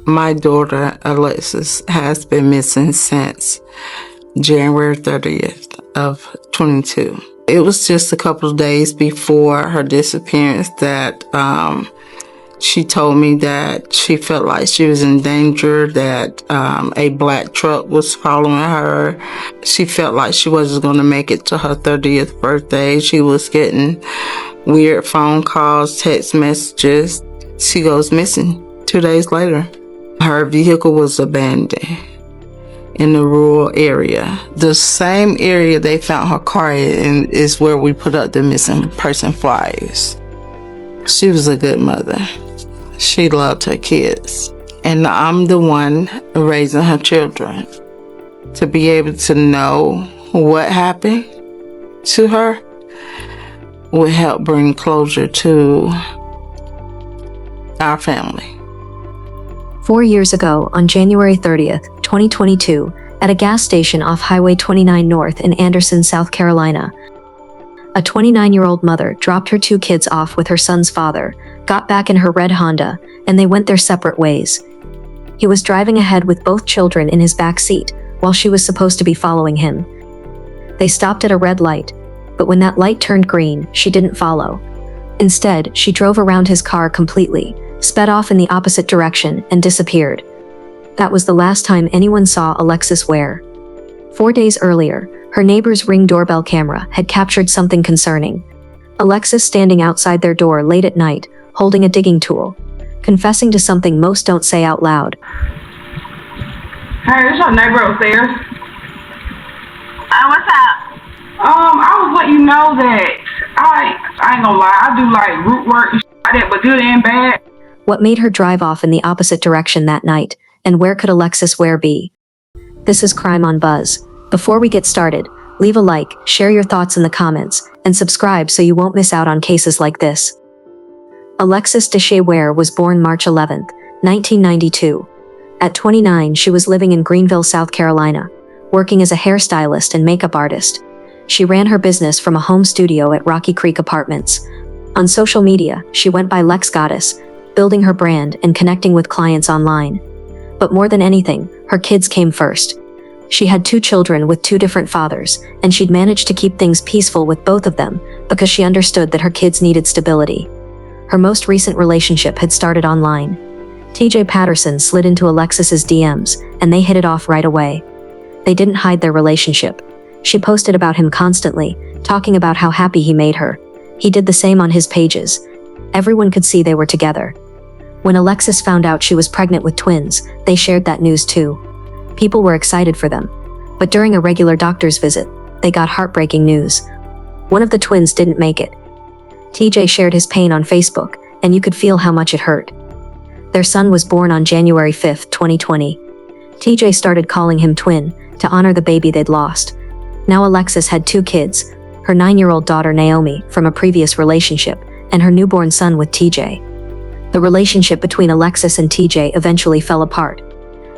My daughter, Alexis, has been missing since January 30th of 22. It was just a couple of days before her disappearance that she told me that she felt like she was in danger, that a black truck was following her. She felt like she wasn't going to make it to her 30th birthday. She was getting weird phone calls, text messages. She goes missing 2 days later. Her vehicle was abandoned in the rural area. The same area they found her car in is where we put up the missing person flyers. She was a good mother. She loved her kids. And I'm the one raising her children. To be able to know what happened to her would help bring closure to our family. 4 years ago, on January 30th, 2022, at a gas station off Highway 29 North in Anderson, South Carolina, a 29-year-old mother dropped her 2 kids off with her son's father, got back in her red Honda, and they went their separate ways. He was driving ahead with both children in his back seat, while she was supposed to be following him. They stopped at a red light, but when that light turned green, she didn't follow. Instead, she drove around his car completely, sped off in the opposite direction, and disappeared. That was the last time anyone saw Alexis Ware. 4 days earlier, her neighbor's Ring doorbell camera had captured something concerning. Alexis standing outside their door late at night, holding a digging tool, confessing to something most don't say out loud. Hey, it's your neighbor upstairs. What's up? I was letting you know that I ain't gonna lie, I do like root work and shit like that, but good and bad. What made her drive off in the opposite direction that night, and where could Alexis Ware be? This is Crime on Buzz. Before we get started, leave a like, share your thoughts in the comments, and subscribe so you won't miss out on cases like this. Alexis Ware was born March 11, 1992. At 29, she was living in Greenville, South Carolina, working as a hairstylist and makeup artist. She ran her business from a home studio at Rocky Creek Apartments. On social media, she went by Lex Goddess, building her brand and connecting with clients online. But more than anything, her kids came first. She had 2 children with 2 different fathers, and she'd managed to keep things peaceful with both of them because she understood that her kids needed stability. Her most recent relationship had started online. TJ Patterson slid into Alexis's DMs, and they hit it off right away. They didn't hide their relationship. She posted about him constantly, talking about how happy he made her. He did the same on his pages. Everyone could see they were together. When Alexis found out she was pregnant with twins, they shared that news too. People were excited for them. But during a regular doctor's visit, they got heartbreaking news. One of the twins didn't make it. TJ shared his pain on Facebook, and you could feel how much it hurt. Their son was born on January 5, 2020. TJ started calling him Twin to honor the baby they'd lost. Now Alexis had 2 kids, her 9-year-old daughter Naomi from a previous relationship, and her newborn son with TJ. The relationship between Alexis and TJ eventually fell apart.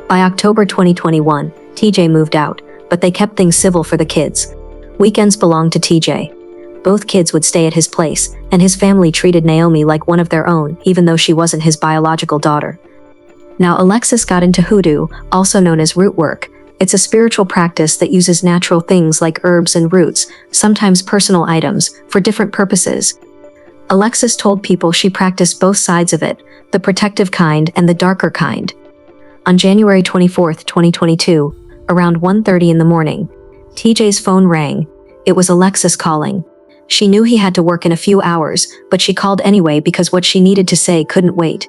By October 2021, TJ moved out, but they kept things civil for the kids. Weekends belonged to TJ. Both kids would stay at his place, and his family treated Naomi like one of their own, even though she wasn't his biological daughter. Now Alexis got into hoodoo, also known as root work. It's a spiritual practice that uses natural things like herbs and roots, sometimes personal items, for different purposes. Alexis told people she practiced both sides of it, the protective kind and the darker kind. On January 24, 2022, around 1:30 in the morning, TJ's phone rang. It was Alexis calling. She knew he had to work in a few hours, but she called anyway because what she needed to say couldn't wait.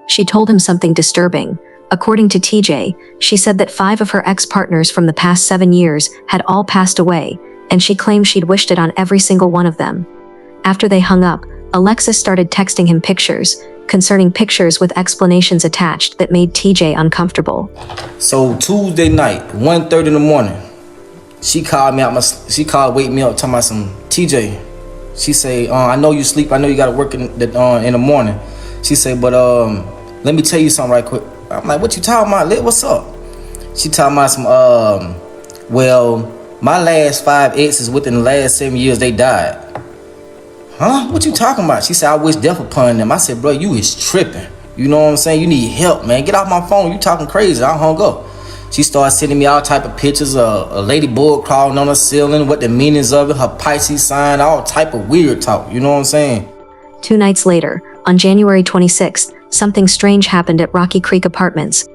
She told him something disturbing. According to TJ, she said that 5 of her ex-partners from the past 7 years had all passed away, and she claimed she'd wished it on every single one of them. After they hung up, Alexis started texting him pictures with explanations attached that made TJ uncomfortable. So Tuesday night, 1:30 in the morning, she called wake me up, talking about some TJ. She say, I know you sleep, I know you gotta work in the morning. She say, but let me tell you something right quick. I'm like, what you talking about, Lit? What's up? She talking about some, well, my last 5 exes within the last 7 years, they died. Huh? What you talking about? She said, I wish death upon them. I said, bro, you is tripping. You know what I'm saying? You need help, man. Get off my phone. You talking crazy. I hung up. She started sending me all type of pictures of a ladybug crawling on the ceiling, what the meanings of it, her Pisces sign, all type of weird talk. You know what I'm saying? 2 nights later, on January 26th, something strange happened at Rocky Creek Apartments.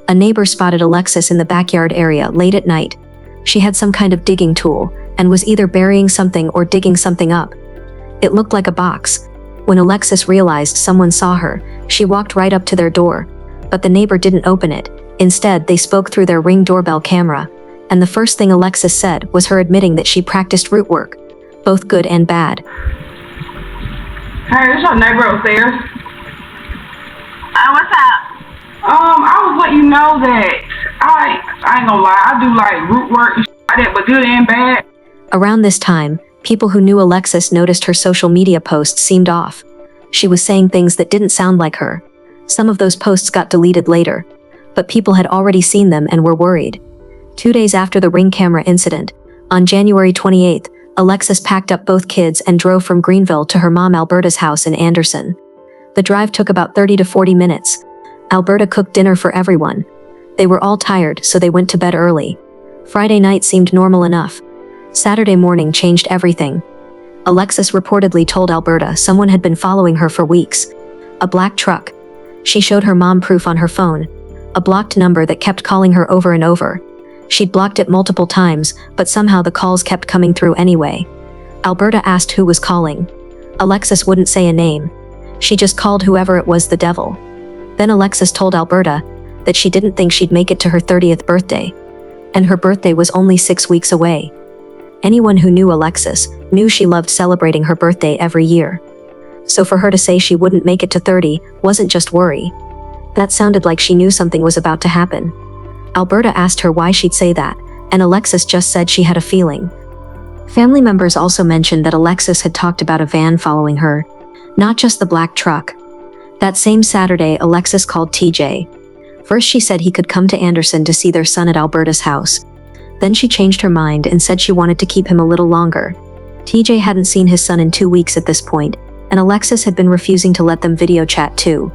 A neighbor spotted Alexis in the backyard area late at night. She had some kind of digging tool and was either burying something or digging something up. It looked like a box. When Alexis realized someone saw her, she walked right up to their door. But the neighbor didn't open it. Instead, they spoke through their Ring doorbell camera. And the first thing Alexis said was her admitting that she practiced root work, both good and bad. Hey, it's your neighbor upstairs. What's up? I was letting you know that I ain't gonna lie, I do like root work and like that, but good and bad. Around this time, people who knew Alexis noticed her social media posts seemed off. She was saying things that didn't sound like her. Some of those posts got deleted later, but people had already seen them and were worried. 2 days after the Ring camera incident, on January 28th, Alexis packed up both kids and drove from Greenville to her mom Alberta's house in Anderson. The drive took about 30 to 40 minutes. Alberta cooked dinner for everyone. They were all tired, so they went to bed early. Friday night seemed normal enough. Saturday morning changed everything. Alexis reportedly told Alberta someone had been following her for weeks. A black truck. She showed her mom proof on her phone. A blocked number that kept calling her over and over. She'd blocked it multiple times, but somehow the calls kept coming through anyway. Alberta asked who was calling. Alexis wouldn't say a name. She just called whoever it was the devil. Then Alexis told Alberta that she didn't think she'd make it to her 30th birthday. And her birthday was only 6 weeks away. Anyone who knew Alexis knew she loved celebrating her birthday every year. So for her to say she wouldn't make it to 30 wasn't just worry. That sounded like she knew something was about to happen. Alberta asked her why she'd say that, and Alexis just said she had a feeling. Family members also mentioned that Alexis had talked about a van following her, not just the black truck. That same Saturday, Alexis called TJ. First she said he could come to Anderson to see their son at Alberta's house. Then she changed her mind and said she wanted to keep him a little longer. TJ hadn't seen his son in 2 weeks at this point, and Alexis had been refusing to let them video chat too.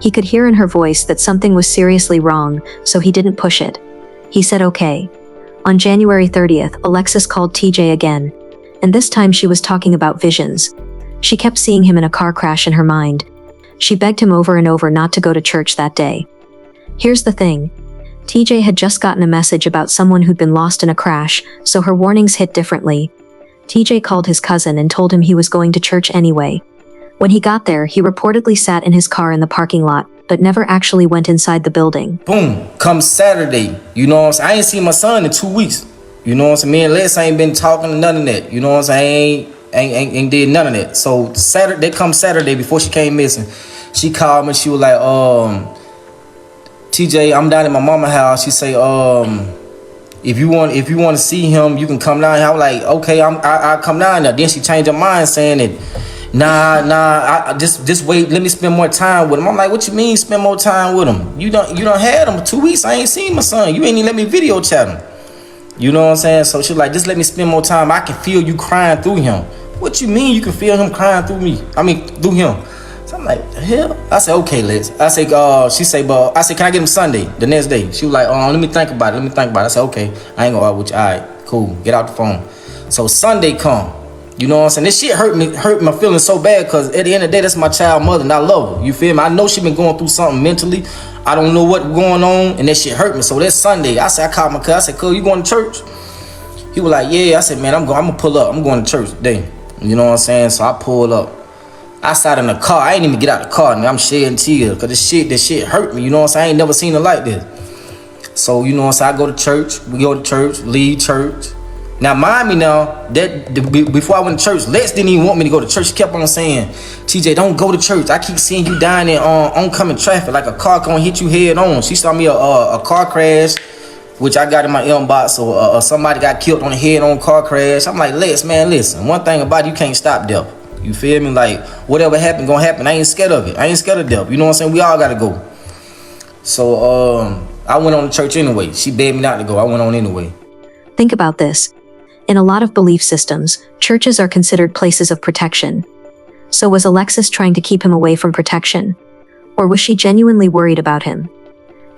He could hear in her voice that something was seriously wrong, so he didn't push it. He said okay. On January 30th, Alexis called TJ again, and this time she was talking about visions. She kept seeing him in a car crash in her mind. She begged him over and over not to go to church that day. Here's the thing. TJ had just gotten a message about someone who'd been lost in a crash, so her warnings hit differently. TJ called his cousin and told him he was going to church anyway. When he got there, he reportedly sat in his car in the parking lot, but never actually went inside the building. Boom, come Saturday, you know what I'm saying? I ain't seen my son in 2 weeks. You know what I'm saying? Me and Les ain't been talking to none of that. You know what I'm saying? Ain't did none of that. So Saturday before she came missing, she called me. She was like, TJ, I'm down at my mama's house. She say, if you want to see him, you can come down here. I was like, okay, I'll come down there. Then she changed her mind, saying that, nah, just wait. Let me spend more time with him. I'm like, what you mean spend more time with him? You don't had him 2 weeks. I ain't seen my son. You ain't even let me video chat him. You know what I'm saying? So she was like, just let me spend more time. I can feel you crying through him. What you mean you can feel him crying through me? Through him. So I'm like, the hell? I said, okay, Liz. I said, she said, but I said, can I get him Sunday, the next day? She was like, let me think about it. I said, okay, I ain't gonna argue with you. All right, cool. Get out the phone. So Sunday come. You know what I'm saying? This shit hurt my feelings so bad because at the end of the day, that's my child mother and I love her. You feel me? I know she been going through something mentally. I don't know what's going on and that shit hurt me. So that Sunday, I called my cousin. I said, cuz, you going to church? He was like, yeah. I said, man, I'm gonna pull up. I'm going to church today. You know what I'm saying? So I pulled up. I sat in the car. I ain't even get out the car. And I'm shedding tears because this shit hurt me. You know what I'm saying? I ain't never seen it like this. So, you know what I'm saying? I go to church. We go to church. Leave church. Now, mind me now, that before I went to church, Lex didn't even want me to go to church. She kept on saying, TJ, don't go to church. I keep seeing you down in oncoming traffic like a car gonna hit you head on. She saw me a car crash, which I got in my inbox, or somebody got killed on the head on car crash. I'm like, Lex, man, listen, one thing about it, you can't stop death. You feel me? Like, whatever happened, gonna happen. I ain't scared of it. I ain't scared of death. You know what I'm saying? We all gotta go. So, I went on to church anyway. She begged me not to go. I went on anyway. Think about this. In a lot of belief systems, churches are considered places of protection. So was Alexis trying to keep him away from protection? Or was she genuinely worried about him?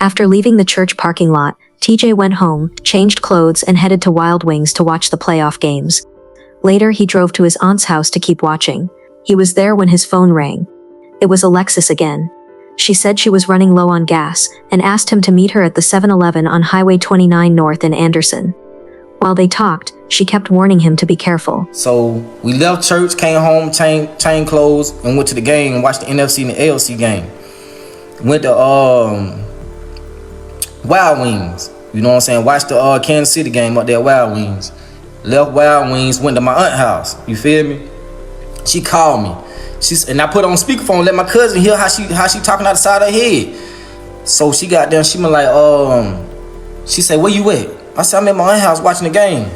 After leaving the church parking lot, TJ went home, changed clothes, and headed to Wild Wings to watch the playoff games. Later, he drove to his aunt's house to keep watching. He was there when his phone rang. It was Alexis again. She said she was running low on gas and asked him to meet her at the 7-Eleven on Highway 29 North in Anderson. While they talked, she kept warning him to be careful. So we left church, came home, changed clothes, and went to the game and watched the NFC and the ALC game. Went to Wild Wings. You know what I'm saying? Watched the Kansas City game up there at Wild Wings. Left Wild Wings, went to my aunt's house. You feel me? She called me. And I put on speakerphone, let my cousin hear how she talking out the side of her head. So she got there, she was like, she said, where you at? I said, I'm at my aunt's house watching the game.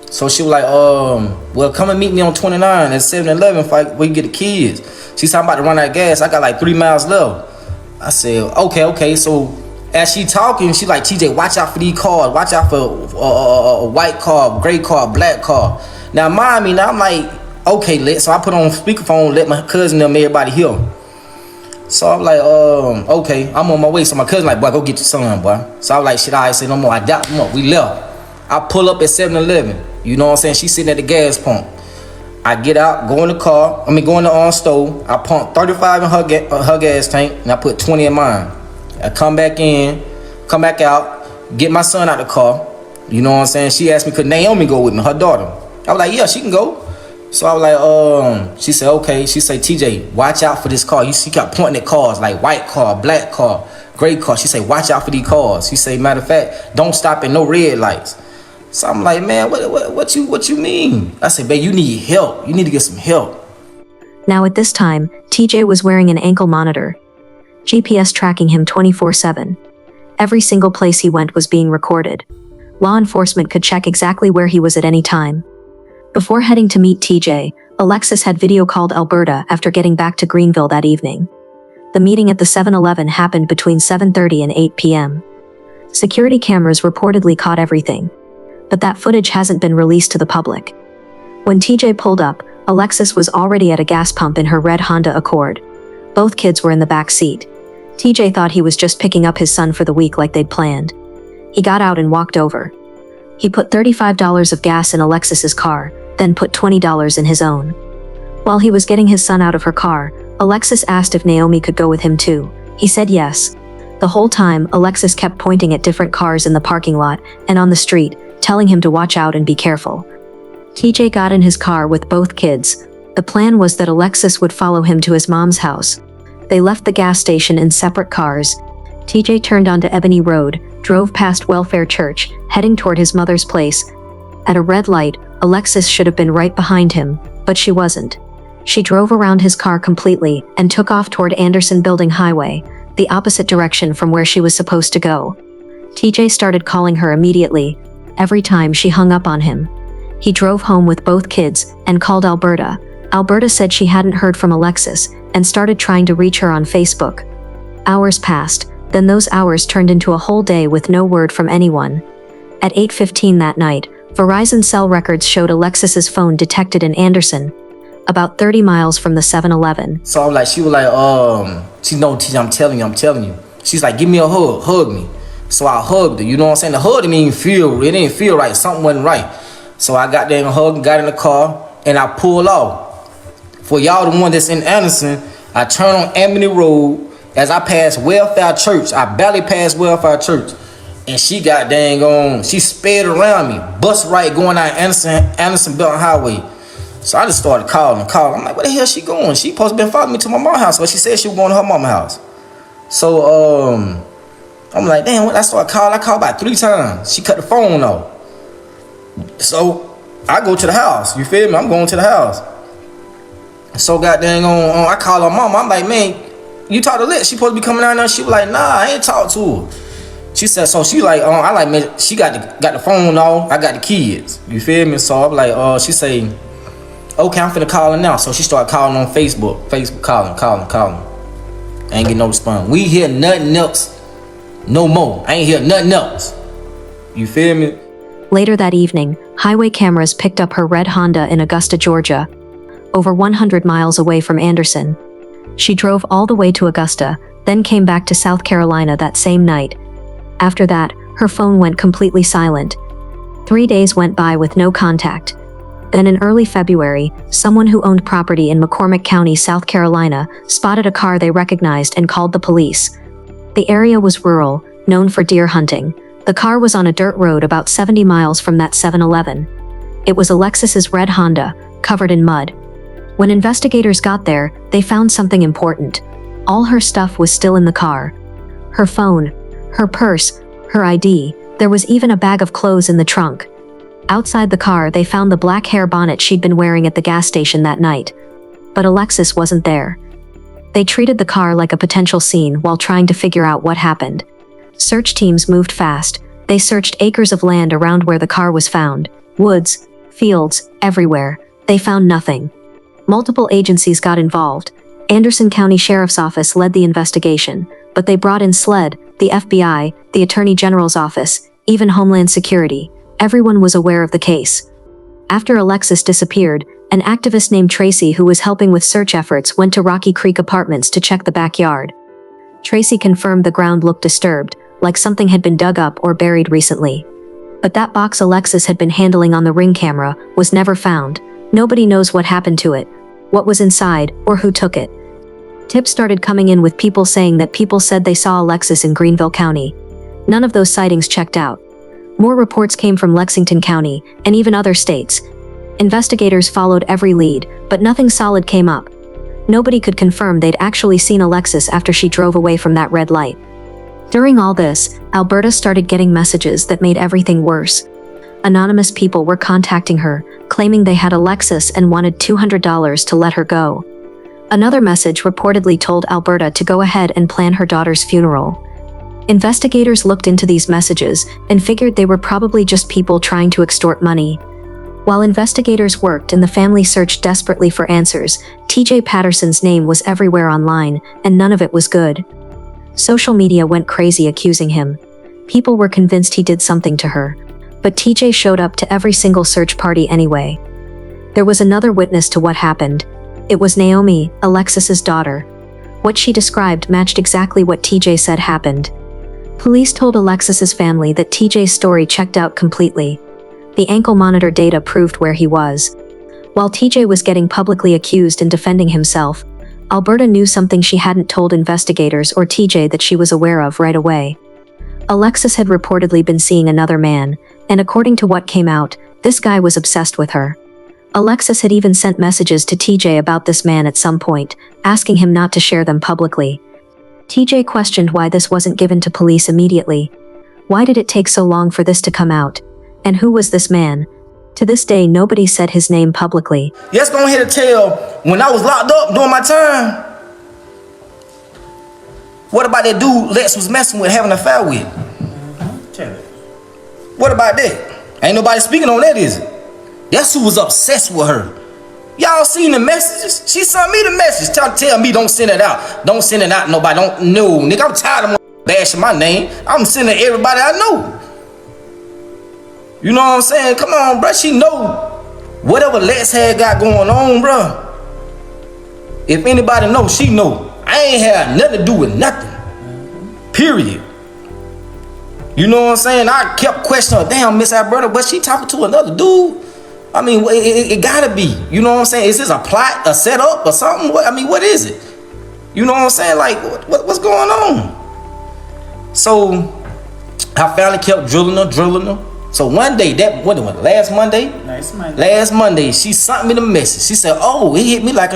So she was like, well, come and meet me on 29 at 7-Eleven where you get the kids. She said, I'm about to run out of gas. I got like 3 miles left. I said, okay. So as she talking, she like, TJ, watch out for these cars. Watch out for a white car, gray car, black car. Now, mind me, now I'm like, okay, so I put on speakerphone, let my cousin and everybody hear. So I'm like, okay, I'm on my way. So my cousin like, boy, go get your son, boy. So I was like, shit, I say no more. I doubt him up. We left. I pull up at 7-Eleven. You know what I'm saying? She's sitting at the gas pump. I get out, go in the car. Go in the stove. I pump 35 in her gas tank, and I put 20 in mine. I come back out, get my son out the car. You know what I'm saying? She asked me, could Naomi go with me, her daughter? I was like, yeah, she can go. So I was like, she said, okay. She said, TJ, watch out for this car. She kept pointing at cars, like white car, black car, gray car. She said, watch out for these cars. She said, matter of fact, don't stop at no red lights. So I'm like, man, what you mean? I said, babe, you need help. You need to get some help. Now at this time, TJ was wearing an ankle monitor. GPS tracking him 24/7. Every single place he went was being recorded. Law enforcement could check exactly where he was at any time. Before heading to meet TJ, Alexis had video called Alberta after getting back to Greenville that evening. The meeting at the 7-Eleven happened between 7:30 and 8 p.m. Security cameras reportedly caught everything, but that footage hasn't been released to the public. When TJ pulled up, Alexis was already at a gas pump in her red Honda Accord. Both kids were in the back seat. TJ thought he was just picking up his son for the week like they'd planned. He got out and walked over. He put $35 of gas in Alexis's car, then put $20 in his own. While he was getting his son out of her car, Alexis asked if Naomi could go with him too. He said yes. The whole time, Alexis kept pointing at different cars in the parking lot and on the street, telling him to watch out and be careful. TJ got in his car with both kids. The plan was that Alexis would follow him to his mom's house. They left the gas station in separate cars. TJ turned onto Ebony Road, drove past Welfare Church, heading toward his mother's place. At a red light, Alexis should have been right behind him, but she wasn't. She drove around his car completely and took off toward Anderson Building Highway, the opposite direction from where she was supposed to go. TJ started calling her immediately. Every time she hung up on him. He drove home with both kids and called Alberta. Alberta said she hadn't heard from Alexis and started trying to reach her on Facebook. Hours passed, then those hours turned into a whole day with no word from anyone. At 8:15 that night, Verizon cell records showed Alexis's phone detected in Anderson, about 30 miles from the 7-Eleven. So I'm like, she was like, she know, TJ, I'm telling you. She's like, give me a hug me. So I hugged her, you know what I'm saying? The hug didn't feel right, something wasn't right. So I got there and hugged, got in the car, and I pulled off. For y'all the one that's in Anderson, I turned on Ebony Road. As I passed Welfare Church, I barely passed Welfare Church. And she got dang on, she sped around me, bus right going out Anderson Belton Highway. So I just started calling. I'm like, where the hell she going? She supposed to been following me to my mom's house. But she said she was going to her mom's house. So I'm like, damn, what? I started calling. I called about 3 times. She cut the phone off. So I go to the house. You feel me? I'm going to the house. So goddamn on, I call her mom. I'm like, man, you talk to Liz. She supposed to be coming down there. She was like, nah, I ain't talk to her. She said, so she like, I like, man, she got the phone off. I got the kids. You feel me? So I'm like, she say, okay, I'm finna call her now. So she started calling on Facebook. Calling. I ain't get no response. We hear nothing else no more. I ain't hear nothing else. You feel me? Later that evening, highway cameras picked up her red Honda in Augusta, Georgia, over 100 miles away from Anderson. She drove all the way to Augusta, then came back to South Carolina that same night. After that, her phone went completely silent. 3 days went by with no contact. Then in early February, someone who owned property in McCormick County, South Carolina, spotted a car they recognized and called the police. The area was rural, known for deer hunting. The car was on a dirt road about 70 miles from that 7-Eleven. It was Alexis's red Honda, covered in mud. When investigators got there, they found something important. All her stuff was still in the car. Her phone, her purse, her ID, there was even a bag of clothes in the trunk. Outside the car, they found the black hair bonnet she'd been wearing at the gas station that night. But Alexis wasn't there. They treated the car like a potential scene while trying to figure out what happened. Search teams moved fast. They searched acres of land around where the car was found. Woods, fields, everywhere. They found nothing. Multiple agencies got involved. Anderson County Sheriff's Office led the investigation, but they brought in SLED, the FBI, the Attorney General's Office, even Homeland Security. Everyone was aware of the case. After Alexis disappeared, an activist named Tracy who was helping with search efforts went to Rocky Creek Apartments to check the backyard. Tracy confirmed the ground looked disturbed, like something had been dug up or buried recently. But that box Alexis had been handling on the Ring camera was never found. Nobody knows what happened to it, what was inside, or who took it. Tips started coming in with people saying that people said they saw Alexis in Greenville County. None of those sightings checked out. More reports came from Lexington County, and even other states. Investigators followed every lead, but nothing solid came up. Nobody could confirm they'd actually seen Alexis after she drove away from that red light. During all this, Alberta started getting messages that made everything worse. Anonymous people were contacting her, claiming they had Alexis and wanted $200 to let her go. Another message reportedly told Alberta to go ahead and plan her daughter's funeral. Investigators looked into these messages and figured they were probably just people trying to extort money. While investigators worked and the family searched desperately for answers, TJ Patterson's name was everywhere online, and none of it was good. Social media went crazy accusing him. People were convinced he did something to her. But TJ showed up to every single search party anyway. There was another witness to what happened. It was Naomi, Alexis's daughter. What she described matched exactly what TJ said happened. Police told Alexis's family that TJ's story checked out completely. The ankle monitor data proved where he was. While TJ was getting publicly accused and defending himself, Alberta knew something she hadn't told investigators or TJ that she was aware of right away. Alexis had reportedly been seeing another man, and according to what came out, this guy was obsessed with her. Alexis had even sent messages to TJ about this man at some point, asking him not to share them publicly. TJ questioned why this wasn't given to police immediately. Why did it take so long for this to come out? And who was this man? To this day, nobody said his name publicly. Yes, go ahead and tell, when I was locked up during my time, what about that dude Lex was messing with, having an affair with? Tell it. What about that? Ain't nobody speaking on that, is it? That's who was obsessed with her. Y'all seen the messages? She sent me the message. Tell me don't send it out. Don't send it out to nobody. Don't know. Nigga, I'm tired of bashing my name. I'm sending it to everybody I know. You know what I'm saying? Come on, bro. She know whatever Lex had got going on, bro. If anybody knows, she know. I ain't had nothing to do with nothing. Period. You know what I'm saying? I kept questioning her. Damn, Miss Alberta, but she talking to another dude? I mean, it gotta be. You know what I'm saying? Is this a plot, a setup, or something? What is it? You know what I'm saying? Like, what's going on? So, I finally kept drilling her. So one day, last Monday, she sent me the message. She said, "Oh, it hit me like a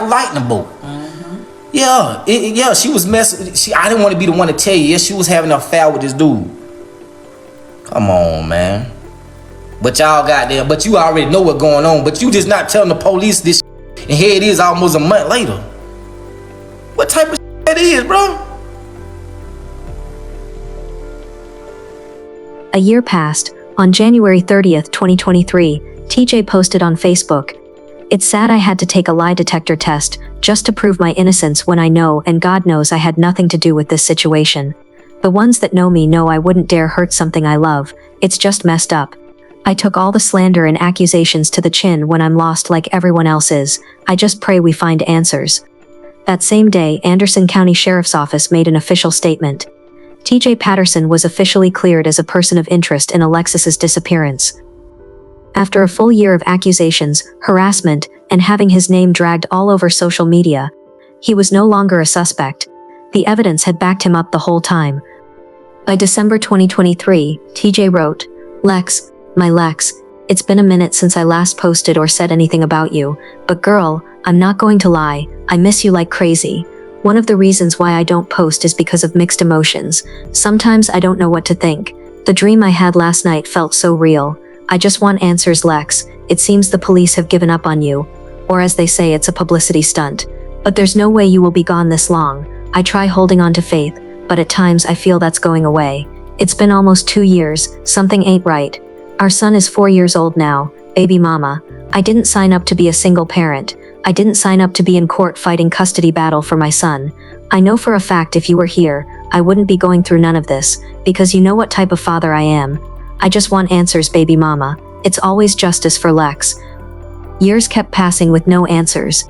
lightning bolt." Mm-hmm. Yeah, she was messing. I didn't want to be the one to tell you. Yeah, she was having an affair with this dude. Come on, man. But y'all got there. But you already know what's going on. But you just not telling the police this shit, and here it is almost a month later. What type of shit that is, bro? A year passed. On January 30th, 2023, TJ posted on Facebook, "It's sad I had to take a lie detector test just to prove my innocence when I know and God knows I had nothing to do with this situation. The ones that know me know I wouldn't dare hurt something I love. It's just messed up. I took all the slander and accusations to the chin when I'm lost like everyone else is. I just pray we find answers." That same day, Anderson County Sheriff's Office made an official statement. TJ Patterson was officially cleared as a person of interest in Alexis's disappearance. After a full year of accusations, harassment, and having his name dragged all over social media, he was no longer a suspect. The evidence had backed him up the whole time. By December 2023, TJ wrote, "Lex, my Lex, it's been a minute since I last posted or said anything about you, but girl, I'm not going to lie, I miss you like crazy. One of the reasons why I don't post is because of mixed emotions. Sometimes I don't know what to think. The dream I had last night felt so real. I just want answers, Lex. It seems the police have given up on you. Or as they say, it's a publicity stunt. But there's no way you will be gone this long. I try holding on to faith, but at times I feel that's going away. It's been almost 2 years, something ain't right. Our son is 4 years old now, baby mama. I didn't sign up to be a single parent. I didn't sign up to be in court fighting custody battle for my son. I know for a fact if you were here, I wouldn't be going through none of this, because you know what type of father I am. I just want answers, baby mama. It's always justice for Lex." Years kept passing with no answers.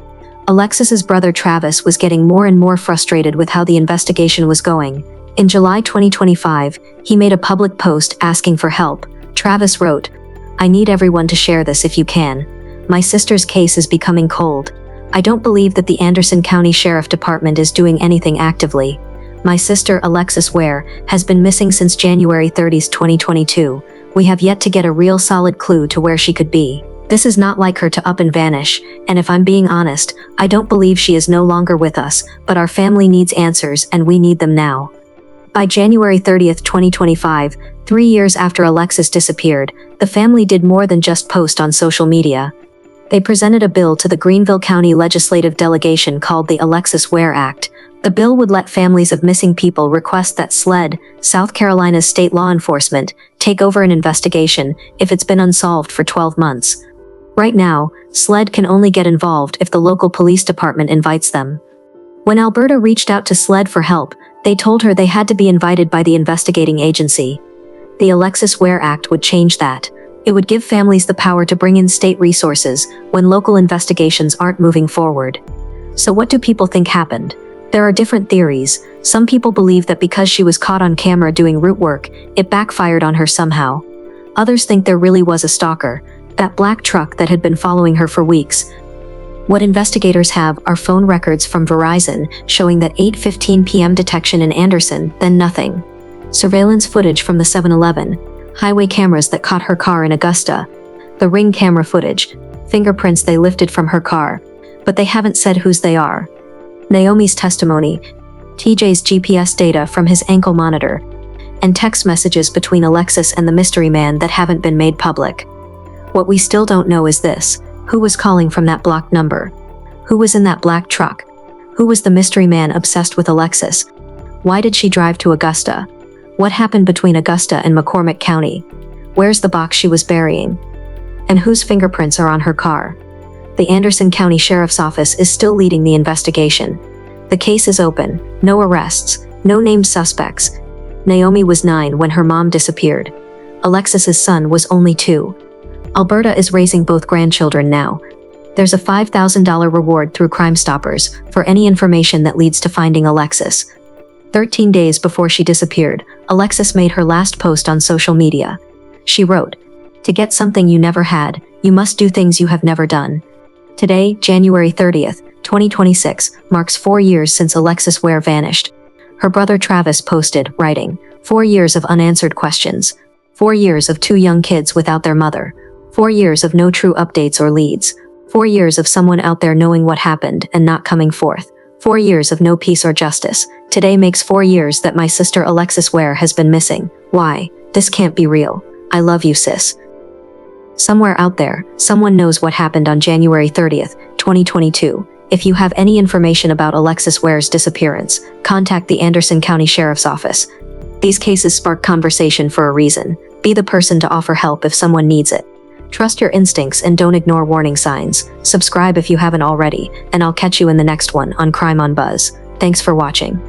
Alexis's brother Travis was getting more and more frustrated with how the investigation was going. In July 2025, he made a public post asking for help. Travis wrote, "I need everyone to share this if you can. My sister's case is becoming cold. I don't believe that the Anderson County Sheriff Department is doing anything actively. My sister, Alexis Ware, has been missing since January 30, 2022. We have yet to get a real solid clue to where she could be. This is not like her to up and vanish, and if I'm being honest, I don't believe she is no longer with us, but our family needs answers and we need them now." By January 30, 2025, 3 years after Alexis disappeared, the family did more than just post on social media. They presented a bill to the Greenville County Legislative Delegation called the Alexis Ware Act. The bill would let families of missing people request that SLED, South Carolina's state law enforcement, take over an investigation if it's been unsolved for 12 months. Right now, SLED can only get involved if the local police department invites them. When Alberta reached out to SLED for help, they told her they had to be invited by the investigating agency. The Alexis Ware Act would change that. It would give families the power to bring in state resources when local investigations aren't moving forward. So what do people think happened? There are different theories. Some people believe that because she was caught on camera doing root work, it backfired on her somehow. Others think there really was a stalker, that black truck that had been following her for weeks. What investigators have are phone records from Verizon showing that 8:15 p.m. detection in Anderson, then nothing. Surveillance footage from the 7-Eleven, highway cameras that caught her car in Augusta, the Ring camera footage, fingerprints they lifted from her car, but they haven't said whose they are. Naomi's testimony, TJ's GPS data from his ankle monitor, and text messages between Alexis and the mystery man that haven't been made public. What we still don't know is this: who was calling from that blocked number? Who was in that black truck? Who was the mystery man obsessed with Alexis? Why did she drive to Augusta? What happened between Augusta and McCormick County? Where's the box she was burying? And whose fingerprints are on her car? The Anderson County Sheriff's Office is still leading the investigation. The case is open, no arrests, no named suspects. Naomi was 9 when her mom disappeared. Alexis's son was only 2. Alberta is raising both grandchildren now. There's a $5,000 reward through Crime Stoppers for any information that leads to finding Alexis. 13 days before she disappeared, Alexis made her last post on social media. She wrote, "To get something you never had, you must do things you have never done." Today, January 30th, 2026, marks 4 years since Alexis Ware vanished. Her brother Travis posted, writing, 4 years of unanswered questions. 4 years of 2 young kids without their mother. 4 years of no true updates or leads. 4 years of someone out there knowing what happened and not coming forth. 4 years of no peace or justice. Today makes 4 years that my sister Alexis Ware has been missing. Why? This can't be real. I love you, sis. Somewhere out there, someone knows what happened on January 30th, 2022. If you have any information about Alexis Ware's disappearance, contact the Anderson County Sheriff's Office. These cases spark conversation for a reason. Be the person to offer help if someone needs it. Trust your instincts and don't ignore warning signs. Subscribe if you haven't already, and I'll catch you in the next one on Crime on Buzz. Thanks for watching.